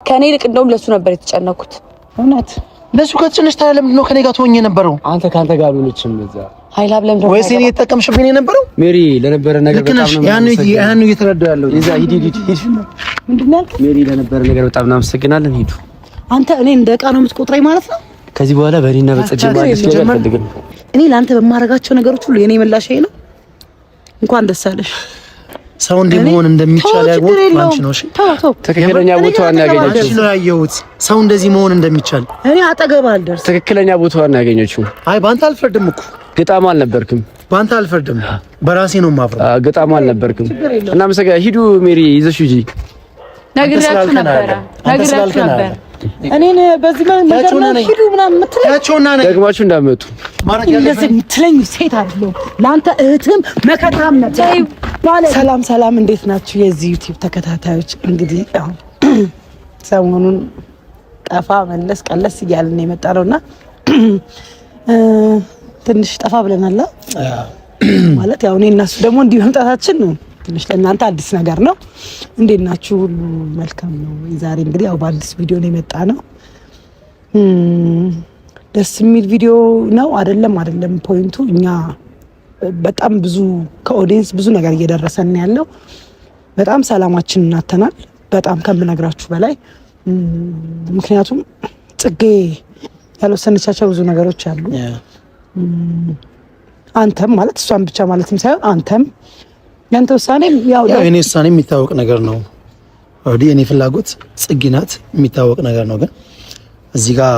ከኔ ልክ እንደውም ለሱ ነበር የተጨነኩት። እውነት ለሱ ከተጨነሽ ታዲያ ለምንድን ነው ከኔ ጋር ትሆኚ የነበረው? አንተ ካንተ ጋር ሆነችም እዛ ኃይላብ ለምን ነው ወይስ እኔ የተጠቀምሽብኝ የነበረው? ሜሪ ለነበረ ነገር በጣም ነው ያን እየተረዳው ያለው እዛ ሂድ ምንድን ነው ያልከኝ? ሜሪ ለነበረ ነገር በጣም እናመሰግናለን። ሂዱ። አንተ እኔ እንደ ዕቃ ነው የምትቆጥረኝ ማለት ነው? ከዚህ በኋላ በእኔና በጽጌ ማለት ነው። እኔ ለአንተ በማረጋቸው ነገሮች ሁሉ የኔ ምላሽ ይሄ ነው። እንኳን ደስ አለሽ። ሰው እንዲህ መሆን እንደሚቻል ያውቁት አንቺ ነው። እሺ ትክክለኛ ቦታዋን ያገኘችው ያየሁት ሰው እንደዚህ መሆን እንደሚቻል እኔ አጠገብ አልደርስ። ትክክለኛ ቦታዋን ያገኘችው። አይ ባንተ አልፈርድም እኮ ግጣም አልነበርክም። ባንተ አልፈርድም፣ በራሴ ነው ማፍረድ። ግጣም አልነበርክም። እና መሰጋ ሂዱ። ሜሪ ይዘሽ ሂጂ። ነግራችሁ ነበር። እኔን በዚህ መንገድ ነው ሂዱ ምናምን የምትለኝ ደግማችሁ እንዳመጡ እንደዚህ የምትለኝ ሴት አይደለም። ለአንተ እህትም መከታም ነበር። ሰላም፣ እንዴት ናችሁ የዚህ ዩቲዩብ ተከታታዮች? እንግዲህ ሰሞኑን ጠፋ መለስ ቀለስ እያልን የመጣ ነውና ትንሽ ጠፋ ብለናል ማለት ያው እኔ እና እሱ ደግሞ እንዲህ መምጣታችን ነው ትንሽ ለእናንተ አዲስ ነገር ነው። እንዴት ናችሁ? ሁሉ መልካም ነው? ዛሬ እንግዲህ ያው በአዲስ ቪዲዮ ነው የመጣ ነው። ደስ የሚል ቪዲዮ ነው አይደለም? ፖይንቱ እኛ በጣም ብዙ ከኦዲየንስ ብዙ ነገር እየደረሰን ያለው በጣም ሰላማችንን እናተናል። በጣም ከምነግራችሁ በላይ ምክንያቱም ጽጌ ያልወሰነቻቸው ብዙ ነገሮች አሉ። አንተም ማለት እሷን ብቻ ማለትም ሳይሆን አንተም ያንተ ውሳኔ ያው እኔ ውሳኔ የሚታወቅ ነገር ነው። ኦልሬዲ እኔ ፍላጎት ጽጌ ናት የሚታወቅ ነገር ነው። ግን እዚህ ጋር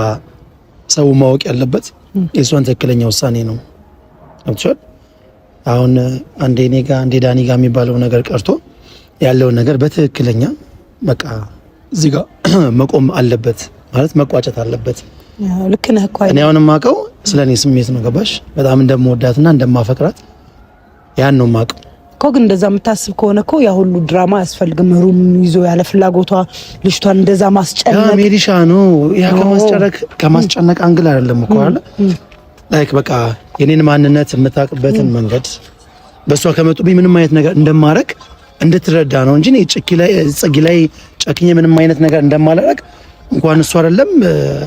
ሰው ማወቅ ያለበት የእሷን ትክክለኛ ውሳኔ ነው። አብቻል አሁን አንዴ እኔ ጋር አንዴ ዳኒ ጋር የሚባለው ነገር ቀርቶ ያለውን ነገር በትክክለኛ በቃ እዚህ ጋር መቆም አለበት ማለት መቋጨት አለበት። ልክ ነህ እኮ እኔ አሁን የማውቀው ስለኔ ስሜት ነው። ገባሽ? በጣም እንደምወዳትና እንደማፈቅራት ያን ነው የማውቀው እኮ። ግን እንደዛ የምታስብ ከሆነ እኮ ያ ሁሉ ድራማ አያስፈልግም። ሩም ይዞ ያለ ፍላጎቷ ልጅቷን እንደዛ ማስጨነቅ ሜሪሻ ነው ያ ከማስጨነቅ አንግል አይደለም እኮ አለ ላይክ በቃ የኔን ማንነት የምታውቅበትን መንገድ በሷ ከመጡብኝ ምንም አይነት ነገር እንደማረግ እንድትረዳ ነው እንጂ ጽጌ ላይ ጨክኜ ምንም አይነት ነገር እንደማላረግ እንኳን እሱ አይደለም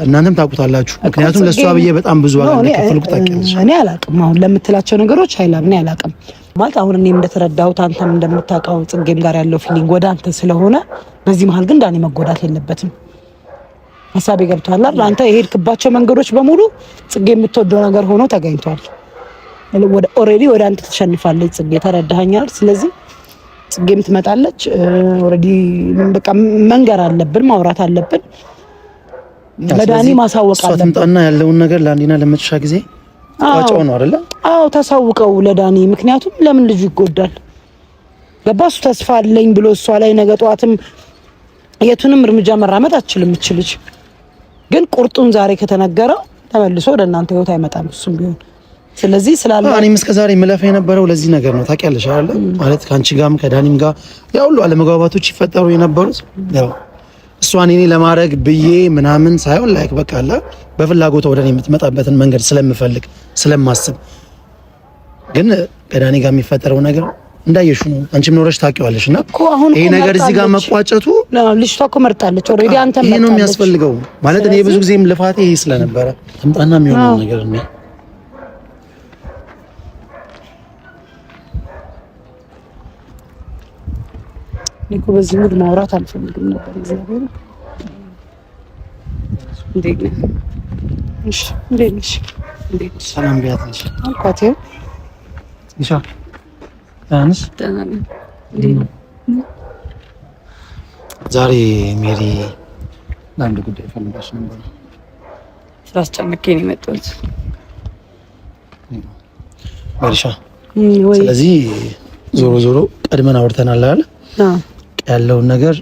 እናንተም ታውቁታላችሁ። ምክንያቱም ለሷ ብዬ በጣም ብዙ ዋጋ እንደከፈልኩ ታውቂያለሽ። እኔ አላውቅም አሁን ለምትላቸው ነገሮች ኃይላብ እኔ አላውቅም ማለት አሁን እኔም እንደተረዳሁት አንተም እንደምታውቀው ጽጌም ጋር ያለው ፊሊንግ ወደ አንተ ስለሆነ በዚህ መሀል ግን ዳኒ መጎዳት የለበትም። ሀሳቤ ገብቶሃል አይደል? አንተ የሄድክባቸው መንገዶች በሙሉ ጽጌ የምትወደው ነገር ሆኖ ተገኝቷል። ኦልሬዲ ወደ አንተ ተሸንፋለች ጽጌ፣ ተረዳኸኛል? ስለዚህ ጽጌም ትመጣለች። ኦልሬዲ በቃ መንገር አለብን፣ ማውራት አለብን፣ ለዳኒ ማሳወቅ አለብን። ተምጣና ያለውን ነገር ለአንዲና ለመጨረሻ ጊዜ ቋጫው ነው አይደለ? አዎ ተሳውቀው ለዳኒ። ምክንያቱም ለምን ልጁ ይጎዳል? ገባሱ ተስፋ አለኝ ብሎ እሷ ላይ ነገ ጠዋትም የቱንም እርምጃ መራመድ አትችልም እችልች። ግን ቁርጡን ዛሬ ከተነገረው ተመልሶ ወደ እናንተ ህይወት አይመጣም እሱም ቢሆን። ስለዚህ ስላለ እኔም እስከዛሬ ምለፋ የነበረው ለዚህ ነገር ነው። ታውቂያለሽ አይደል? ማለት ካንቺ ጋርም ከዳኒም ጋር ያው ሁሉ አለመግባባቶች ይፈጠሩ የነበሩት ያው እሷን እኔ ለማድረግ ብዬ ምናምን ሳይሆን ላይክ በቃ አለ በፍላጎቷ ወደ እኔ የምትመጣበትን መንገድ ስለምፈልግ ስለማስብ። ግን ከዳኒ ጋር የሚፈጠረው ነገር እንዳየሽው ነው። አንቺም ኖረሽ ታውቂዋለሽ። እና ይሄ ነገር እዚህ ጋር መቋጨቱ ልጅቷ እኮ መርጣለች ኦልሬዲ። አንተም ይሄ ነው የሚያስፈልገው ማለት እኔ ብዙ ጊዜም ልፋቴ ይሄ ስለነበረ ተምጣና የሚሆነው ነገር ነው። እኮ በዚህ ሙድ ማውራት አልፈልግም ነበር። እግዚአብሔር እንዴት ነህ? እሺ እንዴት ነሽ? እንዴት ሰላም ቢያትሽ አልኳት። እሺ ታንስ ዛሬ ሜሪ ለአንድ ጉዳይ ፈልጋሽ ነበር። ስላስጨነቀኝ ነው የመጣሁት ሜሪሻ። ስለዚህ ዞሮ ቀድመን አውርተናል አይደል? ያለውን ነገር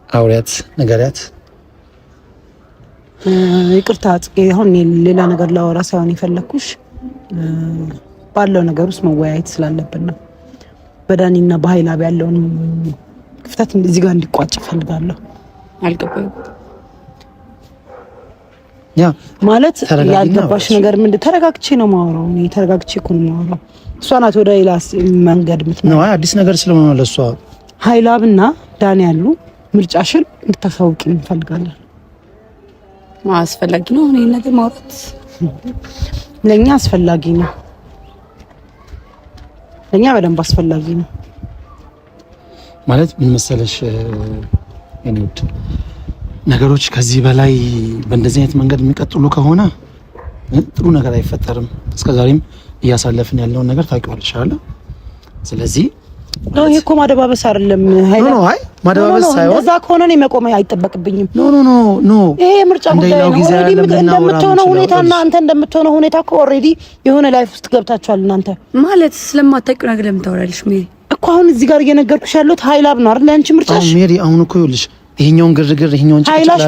አውሪያት ነገሪያት። ይቅርታ ጽጌ፣ አሁን ሌላ ነገር ላወራ ሳይሆን የፈለኩሽ ባለው ነገር ውስጥ መወያየት ስላለብን ነው። በዳኒና በኃይላብ ያለውን ክፍተት እዚህ ጋር እንዲቋጭ ፈልጋለሁ። አልገባኝም ያ ማለት ያልገባሽ ነገር ምንድን? ተረጋግቼ ነው የማወራው። እኔ ተረጋግቼ እኮ ነው የማወራው። እሷ ናት ወደ ሌላ መንገድ የምትመጣው። አዲስ ነገር ስለሆነ ለሷ ኃይላብና ዳኒ ያሉ ምርጫሽን እንድታሳውቂ እንፈልጋለን። አስፈላጊ ነው እኔ ነገር ማውራት ለኛ አስፈላጊ ነው። ለኛ በደንብ አስፈላጊ ነው ማለት ምን መሰለሽ እንዴት ነገሮች ከዚህ በላይ በእንደዚህ አይነት መንገድ የሚቀጥሉ ከሆነ ጥሩ ነገር አይፈጠርም። እስከዛሬም እያሳለፍን ያለውን ነገር ታውቂዋለሽ አይደል? ስለዚህ ነው ይሄ እኮ ማደባበስ አይደለም። ኖ አይ ማደባበስ ሳይሆን እንደዛ ከሆነ እኔ መቆም አይጠበቅብኝም። ኖ ይሄ ምርጫ ጉዳይ ነው። ኦሬዲ እንደምትሆነው ሁኔታና አንተ እንደምትሆነው ሁኔታ እኮ ኦሬዲ የሆነ ላይፍ ውስጥ ገብታችኋል እናንተ። ማለት ስለማታውቂው ነገር ለምን ታወራለሽ ሜሪ? እኮ አሁን እዚህ ጋር እየነገርኩሽ ያለሁት ሀይላብ ነው አይደል? አንቺ ምርጫሽ ሜሪ አሁን እኮ ይኸውልሽ ይሄኛውን ግርግር ይሄኛውን ጭቅጭቅ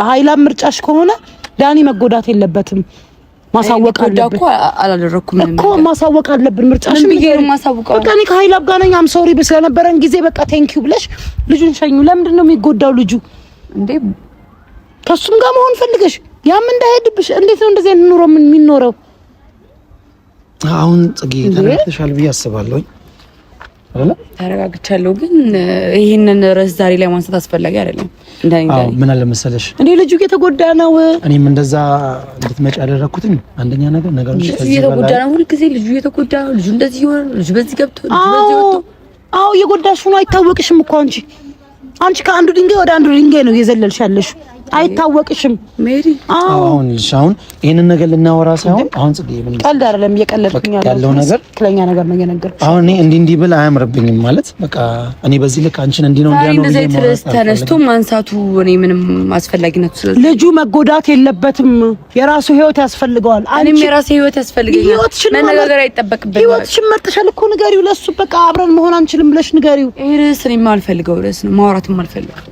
ሀይላብ ምርጫሽ ከሆነ ዳኒ መጎዳት የለበትም። ማሳወቅ አለብን እኮ አላደረኩም እኮ ማሳወቅ አለብን። ምርጫሽ ምን ቢገር ማሳወቀው በቃ እኔ ከሀይላብ ጋር ነኝ። አም ሶሪ ስለነበረን ጊዜ በቃ ቴንክ ዩ ብለሽ ልጁን ሸኙ። ለምንድን ነው የሚጎዳው ልጁ እንዴ? ከሱም ጋር መሆን ፈልገሽ ያም እንዳይሄድብሽ እንዴት ነው እንደዚህ ኑሮ ምን የሚኖረው? አሁን ጽጌ ተረጋግተሻል ብዬ አስባለሁ አይደል? ተረጋግቻለሁ፣ ግን ይሄንን ርዕስ ዛሬ ላይ ማንሳት አስፈላጊ አይደለም። አዎ ምን አለ መሰለሽ እንዴ ልጁ እየተጎዳ ነው። እኔም እንደዛ እንድትመጪ ያደረኩትኝ አንደኛ ነገሮች ከዚህ እየተጎዳ ነው። ሁሉ ጊዜ ልጁ እየተጎዳ ነው። ልጁ እንደዚህ ይሆናል። ልጁ በዚህ ገብቶ ልጁ በዚህ ወጥቶ አዎ እየጎዳሽ ነው። አይታወቅሽም እኮ አንቺ ከአንዱ ድንጋይ ወደ አንዱ ድንጋይ ነው እየዘለልሽ ያለሽ። አይታወቅሽም ሜሪ። አሁን ይሄንን ነገር ልናወራ ሳይሆን አሁን ጽጌ ምን ቀልድ አይደለም እየቀለድኩኝ ያለው ነገር ክለኛ ነገር ነው እየነገርኩሽ። አሁን እኔ እንዲህ ብል አያምርብኝም ማለት በቃ እኔ በዚህ ልክ አንቺን እንዲህ ነው ተነስቶ ማንሳቱ እኔ ምንም አስፈላጊነቱ ስለዚህ ልጁ መጎዳት የለበትም። የራሱ ህይወት ያስፈልገዋል። እኔም የራሴ ህይወት ያስፈልገኛል። መነጋገር አይጠበቅብኝም። ህይወትሽን መርጠሻል እኮ ንገሪው ለሱ። በቃ አብረን መሆን አንችልም ብለሽ ንገሪው። ይሄ ርዕስ እኔ የማልፈልገው ርዕስ ነው። ማውራትም አልፈልግም።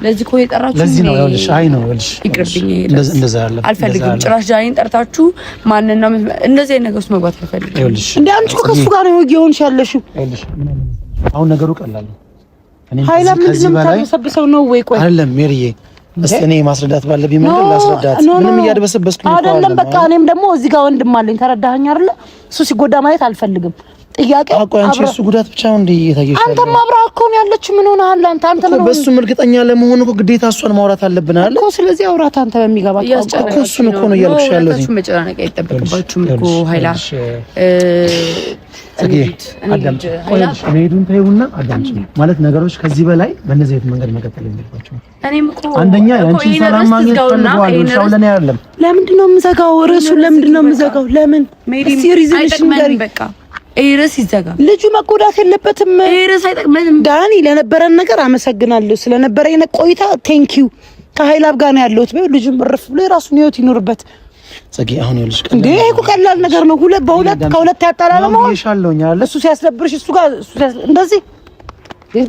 ለዚህ እኮ የጠራችሁ ለዚህ ነው ያልሽ። አይ ነው ያልሽ ይቅርብኝ። እንደዛ ያለ አልፈልግም። ጭራሽ ዳኒን ጠርታችሁ ማንና እንደዚህ አይነት ነገር ውስጥ መግባት አልፈልግም። ያልሽ እንዴ አንቺ እኮ ከሱ ጋር ነው እየሆንሽ ያለሽው። ያልሽ አሁን ነገሩ ቀላል ነው። ሀይላ ምንድን ነው የምታደበሰብሰው ነው ወይ? ቆይ አይደለም ሜሪዬ፣ እስቲ እኔ ማስረዳት ባለብኝ መንገድ ላስረዳት። ምንም እያደበሰበስኩ ነው አይደለም። በቃ እኔም ደግሞ እዚህ ጋር ወንድም አለኝ። ተረዳኸኝ አይደለ? እሱ ሲጎዳ ማየት አልፈልግም። ጥያቄ አንቺ እሱ ጉዳት ብቻ ነው እንዴ እየታየሽ? አንተም አብረህ እኮ ነው ያለችው። ምን ሆነሃል አንተ? ምን በእሱም እርግጠኛ ለመሆን እኮ ግዴታ እሷን ማውራት አለብን አይደል እኮ። ስለዚህ አውራት አንተ በሚገባ እኮ እሱን እኮ ነው እያልኩሽ ያለሁት። እሱ መጨናነቅ አይጠበቅባችሁም እኮ ሀይላ። አዳምጪ፣ መሄዱን ተይውና አዳምጪ። ማለት ነገሮች ከዚህ በላይ በእነዚህ አይነት መንገድ መቀጠል የለባቸው። እኔም እኮ አንደኛ አንቺ ሰላም ማግኘት ፈልገዋለሁ። ሻውለኔ አይደለም። ለምንድን ነው የምዘጋው? ርዕሱን ለምንድን ነው የምዘጋው? ለምን ሲሪዝልሽን ጋር በቃ ኤረስ ይዘጋ። ልጁ መጎዳት የለበትም። ኤረስ አይጠቅመንም። ዳኒ ለነበረን ነገር አመሰግናለሁ። ስለነበረኝ ቆይታ ቴንክ ዩ። ከሀይላብ ጋር ነው ያለሁት። ልጁም እርፍ ብሎ የራሱን ህይወት ይኖርበት። ጽጌ አሁን ይኸውልሽ እንዴ እኮ ቀላል ነገር ነው። ከሁለት ያጣላለ ነው ይሻለውኝ አይደል? እሱ ሲያስደብርሽ እሱ ጋር እንደዚህ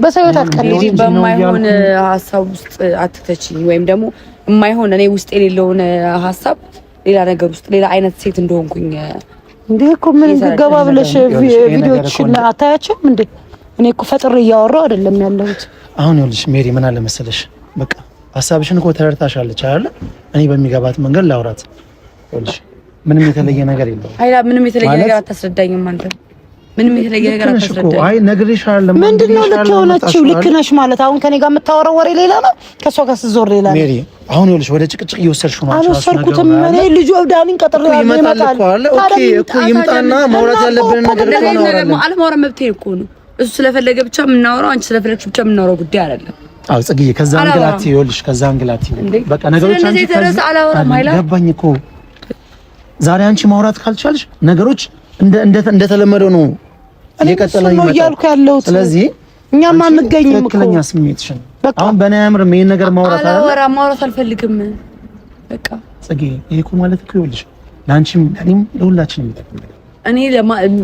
በሰው ህይወት አትቀልጂ። በማይሆን ሀሳብ ውስጥ አትተቺኝ። ወይም ደግሞ የማይሆን እኔ ውስጥ የሌለውን ሀሳብ ሌላ ነገር ውስጥ ሌላ አይነት ሴት እንደሆንኩኝ እንዴ እኮ ምን ገባ ብለሽ ቪዲዮዎችን አታያቸውም እንዴ? እኔ እኮ ፈጥሬ እያወራሁ አይደለም ያለሁት። አሁን ይኸውልሽ ሜሪ ምን አለ መሰለሽ፣ በቃ ሀሳብሽን እኮ ተረድታሻለች አይደል? እኔ በሚገባት መንገድ ላውራት። ይኸውልሽ ምንም የተለየ ነገር የለውም። አይላ ምንም የተለየ ነገር አታስረዳኝም አንተ። ምንም የተለየ ነገር አታስረዳኝም። አይ ነግሬሻለሁ። ምንድነው ልክ የሆነችው? ልክ ነሽ ማለት አሁን ከኔ ጋር የምታወራው ወሬ ሌላ ነው፣ ከሷ ጋር ስትዞር ሌላ ነው። ሜሪ አሁን ይኸውልሽ ወደ ጭቅጭቅ እየወሰድሽው ነው። አልወሰድኩትም። እኔ ልጁ ዳኒን ቀጥሬው ይመጣል እኮ አለ። ኦኬ እኮ ይምጣና ማውራት ያለብን ነገር ነው። አለማውራት መብቴ እኮ ነው። እሱ ስለፈለገ ብቻ የምናወራው፣ አንቺ ስለፈለግሽ ብቻ የምናወራው ጉዳይ አይደለም። አዎ ጽጌዬ፣ ከዛ አንግላት ይኸውልሽ፣ ከዛ አንግላት በቃ ነገሮች አንቺ ገባኝ እኮ ዛሬ አንቺ ማውራት ካልቻልሽ ነገሮች እንደተለመደው ነው እየቀጠለ ይመጣል እያልኩ ያለሁት። ስለዚህ እኛም አንገኝም እኮ ትክክለኛ ስሜትሽን አሁን በእኔ አያምርም ይሄን ነገር ማውራት አይደለም። ማውራት አልፈልግም በቃ ጽጌ። ይሄ እኮ ማለት እኮ ይኸውልሽ ለአንቺም ለእኔም ለሁላችንም ይጠቅማል። እኔ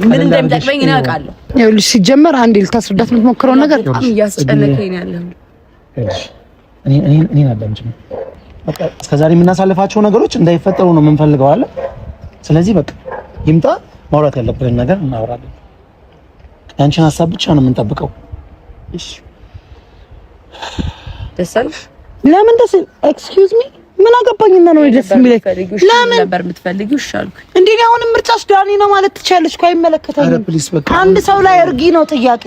ምን እንደሚጠቅመኝ እኔ አውቃለሁ። ይኸውልሽ ሲጀመር አንዴ ልታስረዳት የምትሞክረው ነገር በጣም እያስጨነቀኝ ነው ያለው። ይኸውልሽ እኔ አዳምጪ። በቃ እስከዛሬ የምናሳልፋቸው ነገሮች እንዳይፈጠሩ ነው የምንፈልገው አለ። ስለዚህ በቃ ይምጣ፣ ማውራት ያለብን ነገር እናወራለን። ያንቺን ሀሳብ ብቻ ነው የምንጠብቀው። እሺ ደስ አለሽ? ለምን ደስ ኤክስኪውዝ ሚ ምን አገባኝና ነው ደስ የሚለኝ? ለምን ነበር የምትፈልጊው? ይሻልኩ እንዴ አሁንም ምርጫሽ ዳኒ ነው ማለት ትችያለሽ እኮ አይመለከተኝም። አንድ ሰው ላይ እርጊ ነው ጥያቄ።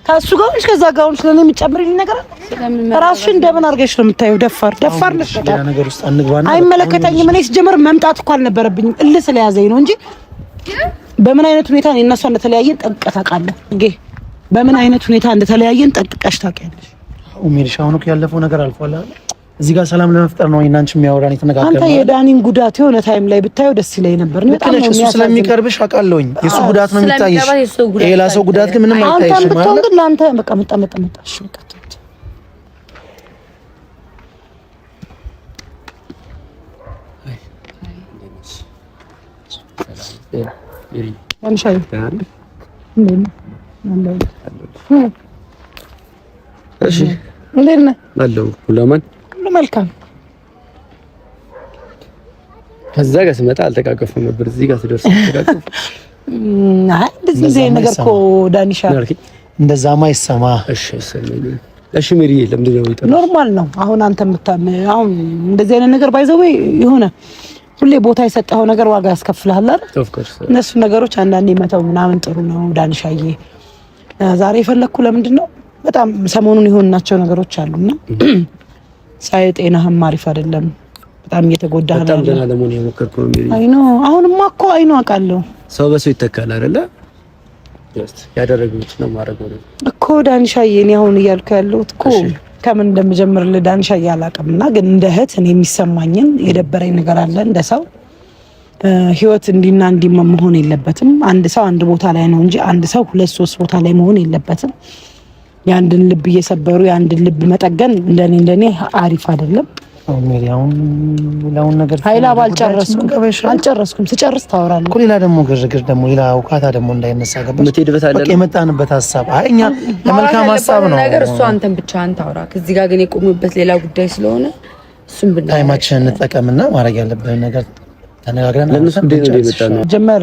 ከእሱ ጋር ሆነሽ ከዛ ጋር ሆነሽ ለኔ የምትጨምሪልኝ ነገር አለ? ራስሽን እንደምን አድርገሽ ነው የምታየው? ደፋር ነሽ። ሌላ ነገር ውስጥ አንግባና አይመለከተኝም። እኔ ሲጀምር መምጣት እኮ አልነበረብኝም። እልህ ስለያዘኝ ነው እንጂ በምን አይነት ሁኔታ እኔ እና እሷ እንደተለያየን ጠንቅቀሽ ታውቃለህ? በምን አይነት ሁኔታ እንደተለያየን ጠንቅቀሽ ታውቂያለሽ? ሜሪሻ አሁን እኮ ያለፈው ነገር አልፏል አይደል? እዚህ ጋር ሰላም ለመፍጠር ነው እናንቺ የሚያወራን የተነጋገርነው። አንተ የዳኒን ጉዳት የሆነ ታይም ላይ ብታየው ደስ ይለኝ ነበር። በጣም ነው እሱ ስለሚቀርብሽ አውቃለሁኝ። የሱ ጉዳት ነው የሚታይሽ። ሌላ ሰው ጉዳት ግን ምንም አይታይሽም ማለት ነው። አንተ ግን ላንተ በቃ መጣሽ በቃ እሺ እንዴት ነህ? አለሁ። ሁሉ መልካም። ከዛ ጋር ስመጣ አልተቃቀፍም ነበር። እዚህ ጋር ስደርስ ተቃቀፍ። አይ እንደዚህ ነገር እኮ ዳኒሻ እንደዛማ ይሰማ። እሺ ሜሪ ለምንድን ነው ይጠራ? ኖርማል ነው። አሁን አንተ አሁን እንደዚህ አይነት ነገር ባይዘው የሆነ ሁሌ ቦታ የሰጠኸው ነገር ዋጋ ያስከፍልሃል አይደል? እነሱ ነገሮች አንዳንዴ መተው ምናምን ጥሩ ነው ዳኒሻዬ። ዛሬ የፈለኩ ለምንድን ነው በጣም ሰሞኑን የሆንናቸው ነገሮች አሉና ሳይ ጤናህም አሪፍ አይደለም። በጣም እየተጎዳህ ነው። በጣም ደህና ለመሆን የሞከርኩ ነው ሜሪ። አይ ኖ አሁንማ እኮ አውቃለሁ። ሰው በሰው ይተካል አይደለ? ጀስት ያደረጉት ነው ማድረግ ነው እኮ ዳኒሻዬ። እኔ አሁን እያልኩ ያለሁት እኮ ከምን እንደምጀምርልህ ዳኒሻዬ አላውቅምና፣ ግን እንደ እህት እኔ የሚሰማኝን የደበረኝ ነገር አለ። እንደ ሰው ህይወት እንዲና እንዲ መሆን የለበትም። አንድ ሰው አንድ ቦታ ላይ ነው እንጂ አንድ ሰው 2-3 ቦታ ላይ መሆን የለበትም። የአንድን ልብ እየሰበሩ የአንድን ልብ መጠገን እንደኔ አሪፍ አይደለም። አሁን ሌላውን ነገር ኃይላ አልጨረስኩም። ስጨርስ ታወራለህ እኮ። ሌላ ደግሞ ግርግር ደግሞ ሌላ ውካታ ደግሞ እንዳይነሳ ገባሽ? በቃ የመጣንበት ሀሳብ እኛ ለመልካም ሀሳብ ነው ነገር እሱ አንተን ብቻ ታውራ። ከዚህ ጋር ግን የቆምበት ሌላ ጉዳይ ስለሆነ እሱም ብና ታይማችንን እንጠቀምና ማድረግ ያለብን ነገር ተነጋግረን ለነሱ እንዴት ነው የመጣነው ጀመር።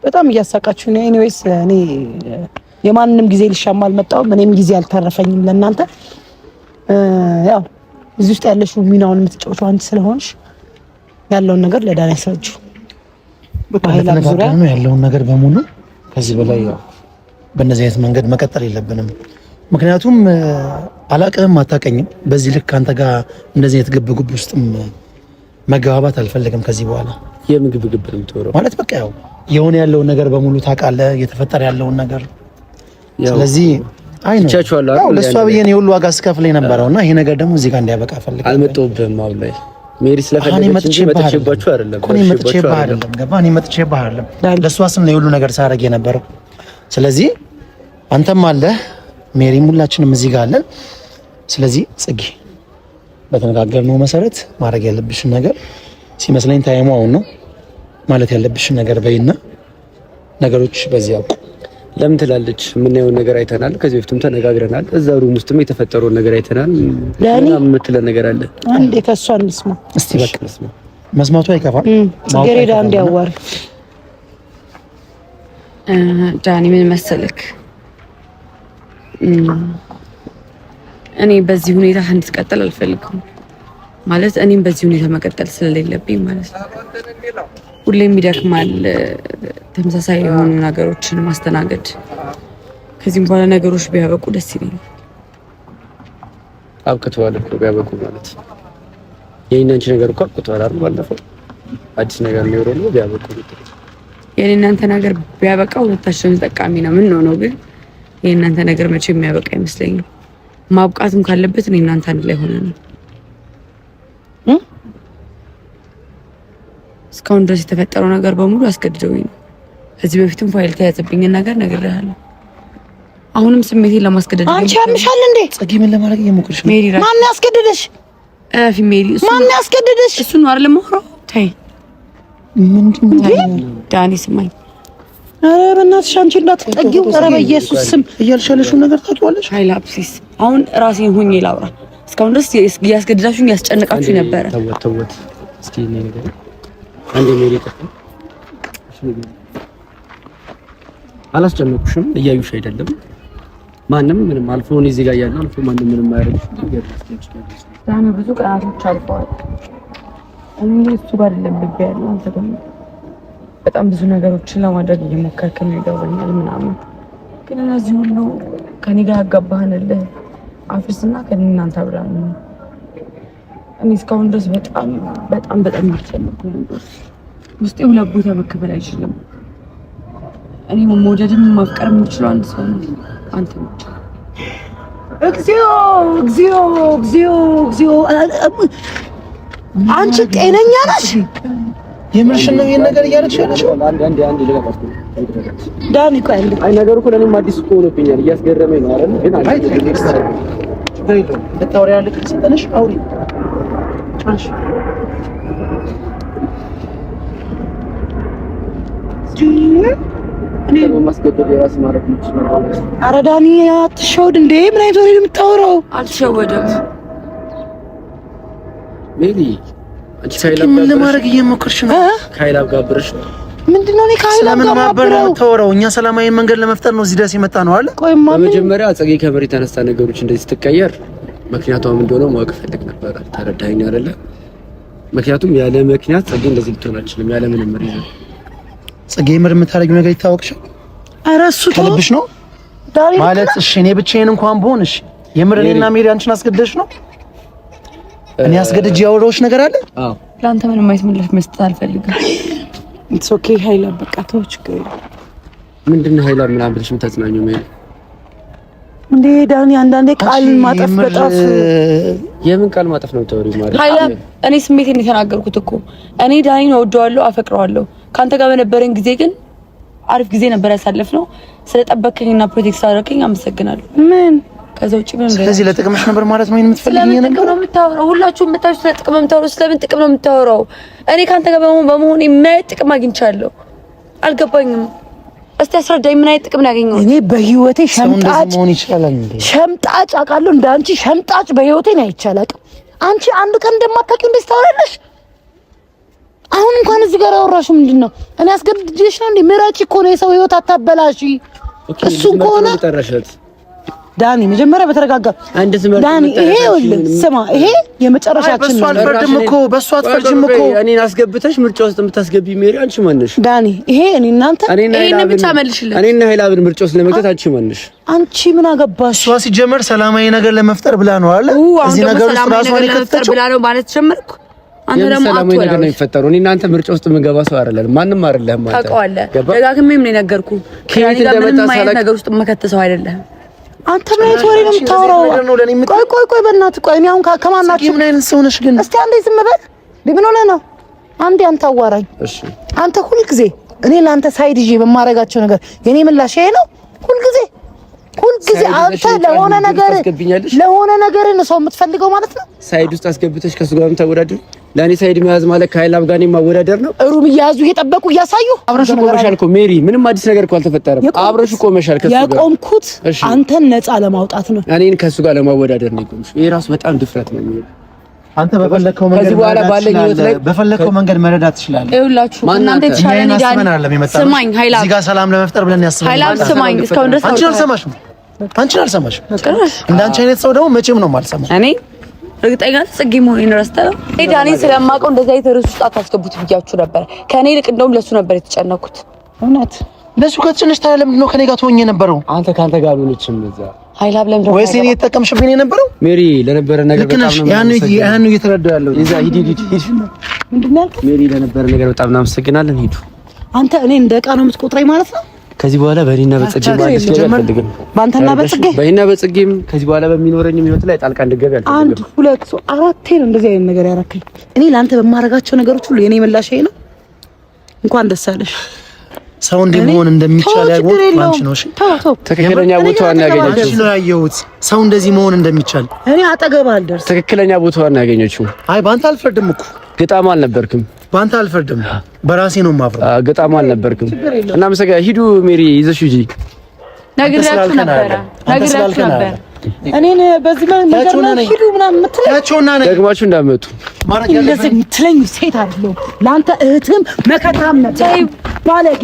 በጣም እያሳቃችሁ ነው። ኤኒዌይስ እኔ የማንንም ጊዜ ልሻማ አልመጣሁም። እኔም ጊዜ አልተረፈኝም ለእናንተ። ያው እዚህ ውስጥ ያለሽው ሚናውን የምትጫወተው አንቺ ስለሆንሽ ያለውን ነገር ለዳኒ ያስረጁ። በኃይል ዙሪያ ነው ያለውን ነገር በሙሉ ከዚህ በላይ ያው በእነዚህ አይነት መንገድ መቀጠል የለብንም። ምክንያቱም አላቅህም፣ አታውቀኝም። በዚህ ልክ አንተ ጋር እንደዚህ አይነት ግብግብ ውስጥም መገባባት አልፈልግም ከዚህ በኋላ። የምግብግብ ነው የምትወራው ማለት በቃ ያው የሆነ ያለውን ነገር በሙሉ ታውቃለህ፣ እየተፈጠረ ያለውን ነገር። ስለዚህ አይ ነው ያው ለሷ ብዬ ነው ሁሉ ዋጋ ስከፍል የነበረውና ይሄ ነገር ደግሞ እዚህ ጋር እንዲያበቃ ፈልጋለሁ። አልመጣሁብህም አሁን ላይ ሜሪ ስለፈለገች እንጂ መጥቼባችሁ አይደለም። እኔ መጥቼብህ አይደለም ለሷ ስም ነው ሁሉ ነገር ሳረግ የነበረው። ስለዚህ አንተም አለ ሜሪም ሁላችንም እዚህ ጋር አለን። ስለዚህ ጽጌ በተነጋገርነው መሰረት ማድረግ ያለብሽን ነገር ሲመስለኝ ታይሙ አሁን ነው ማለት ያለብሽን ነገር በይና ነገሮች በዚህ ያውቁ። ለምን ትላለች? የምናየውን ነገር አይተናል። ከዚህ በፊትም ተነጋግረናል። እዛ ሩም ውስጥም የተፈጠረውን ነገር አይተናል። ለምን የምትለን ነገር አለ? አንዴ ከሷ እንስማ እስቲ። በቃ እንስማ። መስማቱ አይከፋም። ጽጌረዳ እንዲያዋር ዳኒ ምን መሰለክ፣ እኔ በዚህ ሁኔታ እንድትቀጥል አልፈልግም። ማለት እኔም በዚህ ሁኔታ መቀጠል ስለሌለብኝ ማለት ነው። ሁሌም ይደክማል ተመሳሳይ የሆኑ ነገሮችን ማስተናገድ። ከዚህም በኋላ ነገሮች ቢያበቁ ደስ ይለኛል። አብቅተዋል እኮ ቢያበቁ ማለት የኔና አንቺ ነገር እኮ አብቅተዋል አይደል? ባለፈው አዲስ ነገር ነው የሆነው። ቢያበቁ የኔና አንተ ነገር ቢያበቃ ሁለታችንም ጠቃሚ ነው። ምን ነው ግን የኔና ነገር መቼ የሚያበቃ አይመስለኝም። ማብቃትም ካለበት እኔና አንተ አንድ ላይ ሆነን ነው። እስካሁን ድረስ የተፈጠረው ነገር በሙሉ አስገድደውኝ ነው። ከዚህ በፊትም ፋይል ተያዘብኝን ነገር ነግሬሃለሁ። አሁንም ስሜቴን ለማስገደድ አንቺ ያምሻል እንዴ? ጽጌ ምን ለማድረግ እየሞከርሽ ነው? ሜሪ ማን ያስገደደሽ? ሜሪ ማን ያስገደደሽ? እሱ ነው አይደል? ማውራው ታይ ምንድነው? ዳኒ ስማኝ። ኧረ በእናትሽ አንቺ እንዳትጠጊው። ኧረ በኢየሱስ ስም እያልሻለሽው ነገር ታውቂዋለሽ። ኃይል አፕሲስ አሁን ራሴን ሆኜ ላውራ። እስካሁን ድረስ ያስገድዳችሁኝ ያስጨነቃችሁ ነበረ። ተወት እስኪ እኔ ነገር አንዴ ሜሪ ጠፋ። አላስጨነቁሽም? እያዩሽ አይደለም? ማንም ምንም አልፎ ነው እዚህ ጋር ያለው አልፎ ማንም ምንም አያደርግሽ። ዳኒ ብዙ ቀናቶች አልፈዋል። እኔ እሱ ጋር አይደለም ልብ ያለው አንተ ጋር በጣም ብዙ ነገሮችን ለማድረግ እየሞከርክ ነው። ይገባኛል ምናምን ግን እነዚህ ሁሉ ከኔ ጋር ያጋባህንልህ አፍርስና ከኔ እናንተ አብራን እኔ እስካሁን ድረስ በጣም በጣም በጣም ይጨነቁ ውስጤ ሁለት ቦታ መከፈል አይችልም። እኔ መውደድም ማፍቀር የምችለው አንድ ሰው ነው፣ አንተ ብቻ። እግዚኦ እግዚኦ እግዚኦ እግዚኦ! አንቺ ጤነኛ ነሽ? የምርሽን ነው ይሄን ነገር እያደረግሽ ያለሽው? አንድ ልቀቀው ዳኒ። ቆይ አንዴ። አይ ነገሩ እኮ ለኔም አዲስ እኮ ሆኖብኛል፣ እያስገረመኝ ነው አይደል? ግን አይ ልታወሪ ያለ ከተሰጠሽ አውሪ። እኔ ማስገደድ የራስ ማረፍ ነው። ኧረ ዳኒ አትሸወድ እንዴ! ምን አይነት ወሬ ነው የምታወራው? አልተሸወደም ሜሪ። አንቺ ካይላብ ምን ለማድረግ እየሞከርሽ ነው? ካይላብ ጋብረሽ ነው? ምንድነው? እኔ ካይላብ ጋር ማብረው ተወራው። እኛ ሰላማዊ መንገድ ለመፍጠር ነው እዚህ ድረስ የመጣ ነው አለ። ቆይማ በመጀመሪያ አጸጌ ከመሬት ተነስታ ነገሮች እንደዚህ ስትቀየር ምክንያቱም እንደሆነ ማወቅ ፈልግ ነበር። ተረዳኸኝ አይደለ? ምክንያቱም ያለ ምክንያት ጸጌ እንደዚህ ልትሆን አልችልም። ያለ ምንም ሪዝን ጸጌ ምር የምታደርጊው ነገር ይታወቅሻል። ኧረ እሱ ከልብሽ ነው ማለት? እሺ እኔ ብቻዬን እንኳን ብሆን እሺ፣ የምር እኔና ሜሪ አንቺን አስገድደሽ ነው? እኔ አስገድጄ ያወራሁሽ ነገር አለ? አዎ። ለአንተ ምንም አይነት ምላሽ መስጠት አልፈልግም። ኢትስ ኦኬ ኃይላ፣ በቃ ተው፣ ችግር የለም። ምንድን ነው ኃይላ ምናምን ብለሽ የምታጽናኘው ሜሪ? እንዴ ዳኒ፣ አንዳንዴ ቃል ማጠፍ በጣም የምን ቃል ማጠፍ ነው ተወሪ ማለት? ኃይላ፣ እኔ ስሜቴን የተናገርኩት እኮ እኔ ዳኒን እወደዋለሁ፣ አፈቅረዋለሁ። ካንተ ጋር በነበረን ጊዜ ግን አሪፍ ጊዜ ነበር ያሳለፍነው። ስለጠበከኝና ፕሮቴክት አደረከኝ አመሰግናለሁ። ምን ከዛ ውጪ ምን? ስለዚህ ለጥቅምሽ ነበር ማለት ነው የምትፈልጊኝ ነገር? ነው የምታወራው? ሁላችሁም የምታዩት ስለ ጥቅም የምታወራው ስለምን ጥቅም ነው የምታወራው? እኔ ካንተ ጋር በመሆን ምን አይነት ጥቅም አግኝቻለሁ? አልገባኝም። እስቲ አስረዳኝ። ምን አይነት ጥቅም ነው ያገኘሁት? እኔ በህይወቴ ሸምጣጭ መሆን ይችላል እንዴ? ሸምጣጭ አውቃለሁ። እንዳንቺ ሸምጣጭ በህይወቴ ነው አይቻላል። አንቺ አንድ ቀን እንደማታውቂው እንደዚህ ታወራለሽ። አሁን እንኳን እዚህ ጋር አወራሽው ምንድነው? እኔ አስገድጄሽ ነው እንዴ? ምራጭ እኮ ነው፣ የሰው ህይወት አታበላሽ። እሱ ከሆነ ዳኒ መጀመሪያ በተረጋጋ ዳኒ፣ ይሄ ስማ፣ ይሄ የመጨረሻችን ነው። በሱ አልፈርድም እኮ በሱ አትፈርጂም እኮ። እኔን አስገብተሽ ምርጫ ውስጥ የምታስገቢ ሜሪ አንቺ ማነሽ? ዳኒ፣ ይሄ እኔ እናንተ እኔን ብቻ መልሽልኝ። እኔና ኃይላብን ምርጫ ውስጥ ለመክተት አንቺ ማነሽ? አንቺ ምን አገባሽ? እሷ ሲጀመር ሰላማዊ ነገር ለመፍጠር ብላ ነው አለ። እዚህ ነገር ውስጥ ራሷን የከተተችው ብላ ነው ማለት ጀመርኩ። አንተ ደግሞ ሰላማዊ ነገር ነው የሚፈጠረው። እኔ እናንተ ምርጫ ውስጥ የምንገባ ሰው አይደለም። ማንም አይደለም ማለት ታውቀዋለህ። ደጋግሜም ነው የነገርኩህ። ከኔ ጋር ምንም አይነት ነገር ውስጥ የምከተሰው አይደለም። አንተ ምን አይነት ወሬ ነው የምታወራው? ቆይ በእናትህ ቆይ። እኔ አሁን ከማናችሁ ምን አይነት ሰው ነሽ ግን? እስቲ አንዴ ዝም በል። ምን ሆነህ ነው? አንዴ አንተ አዋራኝ። እሺ አንተ ሁልጊዜ እኔ ለአንተ ሳይድ ይዤ በማረጋቸው ነገር የኔ ምላሽ ይሄ ነው። ሁልጊዜ አንተ ለሆነ ነገር ነው ሰው የምትፈልገው ማለት ነው። ሳይድ ውስጥ አስገብተሽ ከሱ ጋር ተወዳደር። ለኔ ሳይድ መያዝ ማለት ከኃይላብ ጋር እኔ ማወዳደር ነው። ሩም እያያዙ እየጠበቁ እያሳዩ አብረሽ ቆመሻል እኮ ሜሪ። ምንም አዲስ ነገር እኮ አልተፈጠረም። አብረሽ ቆመሻል ከሱ ጋር። ያቆምኩት አንተን ነፃ ለማውጣት ነው። እኔን ከሱ ጋር ለማወዳደር ነው የቆምሽ። ይሄ ራሱ በጣም ድፍረት ነው የሚሆነው። አንተ በፈለከው መንገድ መረዳት ትችላለህ። ይኸውላችሁ እናንተ የተሻለ ነው። ስማኝ ኃይላብ፣ እዚህ ጋር ሰላም ለመፍጠር ብለን ያስባል። ኃይላብ ስማኝ፣ እስካሁን ድረስ አንቺን አልሰማሽም። እንዳንቺ አይነት ሰው ደግሞ መቼም ነው የማልሰማው። እኔ እርግጠኛ ነኝ ጽጌ መሆኔን ረስተህ ዳኒን ስለማውቀው እንደዛ የተረሱ ውስጥ አታስገቡት ብያችሁ ነበር። ከኔ ይልቅ እንደውም ለሱ ነበር የተጨነኩት። እውነት ለሱ ከተጨነሽ ታዲያ ለምንድን ነው ከኔ ጋር ትሆኝ የነበረው? አንተ ካንተ ጋር ሆነችም እዛ ኃይላብ ለምን ወይስ እኔ የተጠቀምሽብኝ የነበረው? ሜሪ ለነበረ ነገር በጣም ነው ያን እየተረዳሁ ያለው። ይዛ ሂድ ምንድን ነው ያልከው? ሜሪ ለነበረ ነገር በጣም እናመሰግናለን። ሂዱ። አንተ እኔ እንደ ዕቃ ነው የምትቆጥረኝ ማለት ነው? ከዚህ በኋላ በእኔና በጽጌ ማለት ነው አልፈልግም። ባንተና በጽጌ በእኔና በጽጌም ከዚህ በኋላ በሚኖረኝ ህይወት ላይ ጣልቃ እንድገቢ አልፈልግም። 1 2 3 4 ነው እንደዚህ አይነት ነገር ያረከኝ። እኔ ላንተ በማረጋቸው ነገሮች ሁሉ የኔ ምላሽ ይሄ ነው። እንኳን ደስ አለሽ። ሰው እንደመሆን እንደሚቻል ያውቁት አንቺ ነው። እሺ ትክክለኛ ቦታዋን ያገኘችው ነው ያየሁት። ሰው እንደዚህ መሆን እንደሚቻል እኔ አጠገብ አልደርስ። ትክክለኛ ቦታዋን ያገኘችው። አይ ባንተ አልፈርድም እኮ ግጣም አልነበርክም። ባንተ አልፈርድም፣ በራሴ ነው የማፍረው። ግጣም አልነበርክም። እናመሰግናለን። ሂዱ ሜሪ ይዘሽ ሂጂ። ነግሬያችሁ ነበር። እኔን በዚህ ነገር ነው ሂዱ ምናምን የምትለኝ ደግማችሁ እንዳትመጡ እንደዚህ የምትለኝ ሴት አይደለሁ። ለአንተ እህትም መከታም ነበር። ባለጌ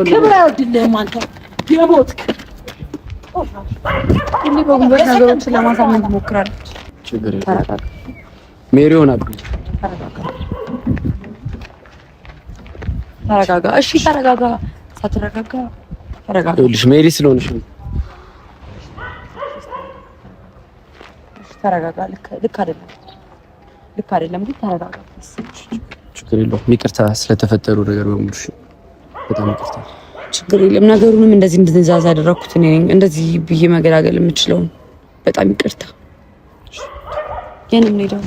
ክብር አይወድልህም አንተ የሞትክ። እንዲህ በጉልበት ነገሮችን ለማሳመን ትሞክራለች። ችግር የለም ሜሪ ሆናብኝ። ተረጋጋ። እሺ ተረጋጋ። ሳትረጋጋ ተረጋጋ። ይኸውልሽ ሜሪ ስለሆነሽ ተረጋጋ። ልክ አይደለም ግን ተረጋጋ። ችግር የለውም። ይቅርታ ስለተፈጠሩ ነገር በሙሉ በጣም ይቅርታ። ችግር የለም። ነገሩንም እንደዚህ እንድንዛዛ ያደረኩት እኔ ነኝ። እንደዚህ ብዬ መገላገል የምችለው በጣም ይቅርታ። የኔም ነው